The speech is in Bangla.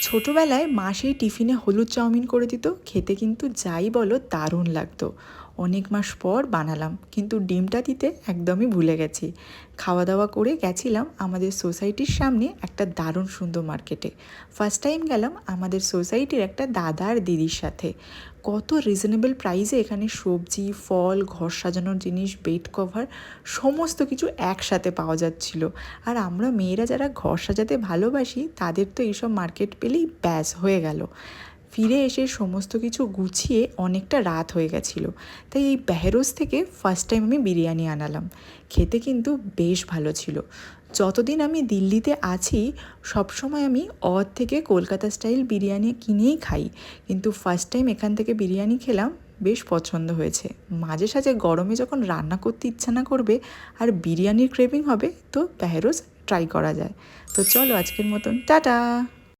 ছোটোবেলায় মা সেই টিফিনে হলুদ চাউমিন করে দিত, খেতে কিন্তু যাই বলো দারুণ লাগতো। অনেক মাস পর বানালাম, কিন্তু ডিমটা দিতে একদমই ভুলে গেছি। খাওয়া দাওয়া করে গেছিলাম আমাদের সোসাইটির সামনে একটা দারুণ সুন্দর মার্কেটে। ফার্স্ট টাইম গেলাম আমাদের সোসাইটির একটা দাদা আর দিদির সাথে। কত রিজনেবল প্রাইসে এখানে সবজি, ফল, ঘর সাজানোর জিনিস, বেড কভার সমস্ত কিছু একসাথে পাওয়া যাচ্ছিল। আর আমরা মেয়েরা যারা ঘর সাজাতে ভালোবাসি তাদের তো এইসব মার্কেট পেলেই ব্যাস হয়ে গেল। ফিরে এসে সমস্ত কিছু গুছিয়ে অনেকটা রাত হয়ে গেছিলো, তাই এই বেহরোজ থেকে ফার্স্ট টাইম আমি বিরিয়ানি আনালাম। খেতে কিন্তু বেশ ভালো ছিল। যতদিন আমি দিল্লিতে আছি সবসময় আমি অদ থেকে কলকাতা স্টাইল বিরিয়ানি কিনেই খাই, কিন্তু ফার্স্ট টাইম এখান থেকে বিরিয়ানি খেলাম, বেশ পছন্দ হয়েছে। মাঝে সাঝে গরমে যখন রান্না করতে ইচ্ছা না করবে আর বিরিয়ানির ক্রেভিং হবে, তো বেহরোজ ট্রাই করা যায়। তো চলো আজকের মতন টাটা।